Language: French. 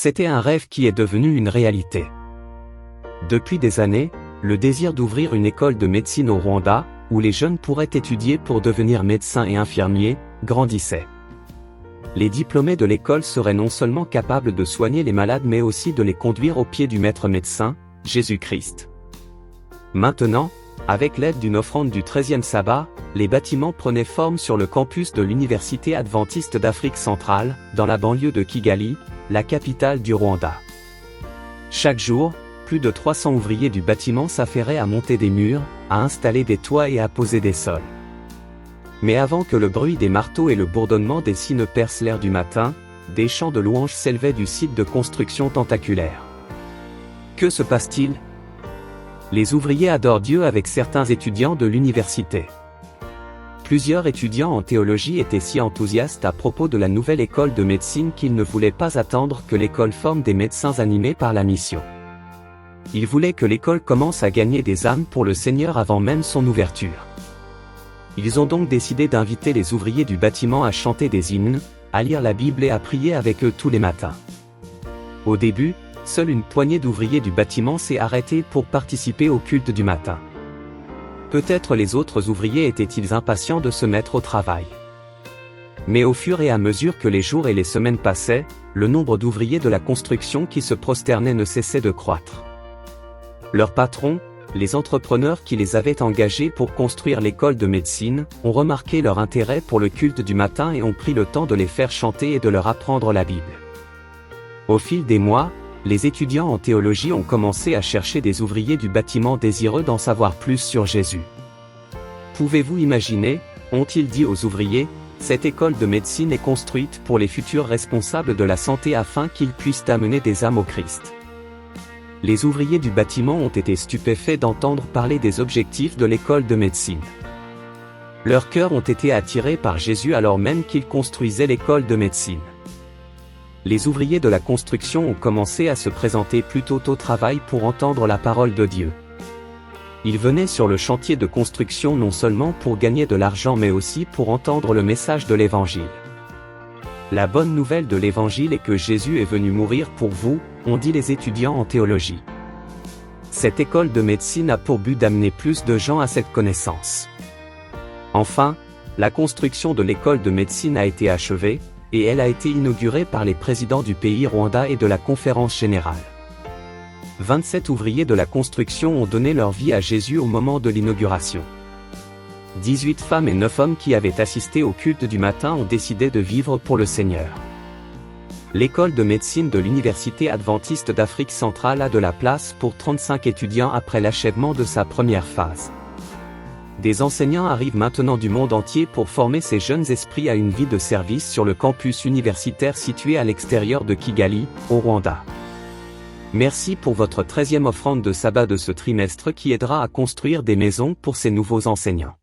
C'était un rêve qui est devenu une réalité. Depuis des années, le désir d'ouvrir une école de médecine au Rwanda, où les jeunes pourraient étudier pour devenir médecins et infirmiers, grandissait. Les diplômés de l'école seraient non seulement capables de soigner les malades mais aussi de les conduire au pied du maître médecin, Jésus-Christ. Maintenant, avec l'aide d'une offrande du 13e sabbat, les bâtiments prenaient forme sur le campus de l'Université adventiste d'Afrique centrale, dans la banlieue de Kigali, la capitale du Rwanda. Chaque jour, plus de 300 ouvriers du bâtiment s'affairaient à monter des murs, à installer des toits et à poser des sols. Mais avant que le bruit des marteaux et le bourdonnement des scies ne percent l'air du matin, des chants de louanges s'élevaient du site de construction tentaculaire. Que se passe-t-il ? Les ouvriers adorent Dieu avec certains étudiants de l'université. Plusieurs étudiants en théologie étaient si enthousiastes à propos de la nouvelle école de médecine qu'ils ne voulaient pas attendre que l'école forme des médecins animés par la mission. Ils voulaient que l'école commence à gagner des âmes pour le Seigneur avant même son ouverture. Ils ont donc décidé d'inviter les ouvriers du bâtiment à chanter des hymnes, à lire la Bible et à prier avec eux tous les matins. Au début, seule une poignée d'ouvriers du bâtiment s'est arrêtée pour participer au culte du matin. Peut-être les autres ouvriers étaient-ils impatients de se mettre au travail. Mais au fur et à mesure que les jours et les semaines passaient, le nombre d'ouvriers de la construction qui se prosternaient ne cessait de croître. Leurs patrons, les entrepreneurs qui les avaient engagés pour construire l'école de médecine, ont remarqué leur intérêt pour le culte du matin et ont pris le temps de les faire chanter et de leur apprendre la Bible. Au fil des mois, les étudiants en théologie ont commencé à chercher des ouvriers du bâtiment désireux d'en savoir plus sur Jésus. Pouvez-vous imaginer, ont-ils dit aux ouvriers, cette école de médecine est construite pour les futurs responsables de la santé afin qu'ils puissent amener des âmes au Christ. Les ouvriers du bâtiment ont été stupéfaits d'entendre parler des objectifs de l'école de médecine. Leurs cœurs ont été attirés par Jésus alors même qu'ils construisaient l'école de médecine. Les ouvriers de la construction ont commencé à se présenter plus tôt au travail pour entendre la parole de Dieu. Ils venaient sur le chantier de construction non seulement pour gagner de l'argent mais aussi pour entendre le message de l'Évangile. La bonne nouvelle de l'Évangile est que Jésus est venu mourir pour vous, ont dit les étudiants en théologie. Cette école de médecine a pour but d'amener plus de gens à cette connaissance. Enfin, la construction de l'école de médecine a été achevée, et elle a été inaugurée par les présidents du pays Rwanda et de la Conférence générale. 27 ouvriers de la construction ont donné leur vie à Jésus au moment de l'inauguration. 18 femmes et 9 hommes qui avaient assisté au culte du matin ont décidé de vivre pour le Seigneur. L'école de médecine de l'Université adventiste d'Afrique centrale a de la place pour 35 étudiants après l'achèvement de sa première phase. Des enseignants arrivent maintenant du monde entier pour former ces jeunes esprits à une vie de service sur le campus universitaire situé à l'extérieur de Kigali, au Rwanda. Merci pour votre 13e offrande de sabbat de ce trimestre qui aidera à construire des maisons pour ces nouveaux enseignants.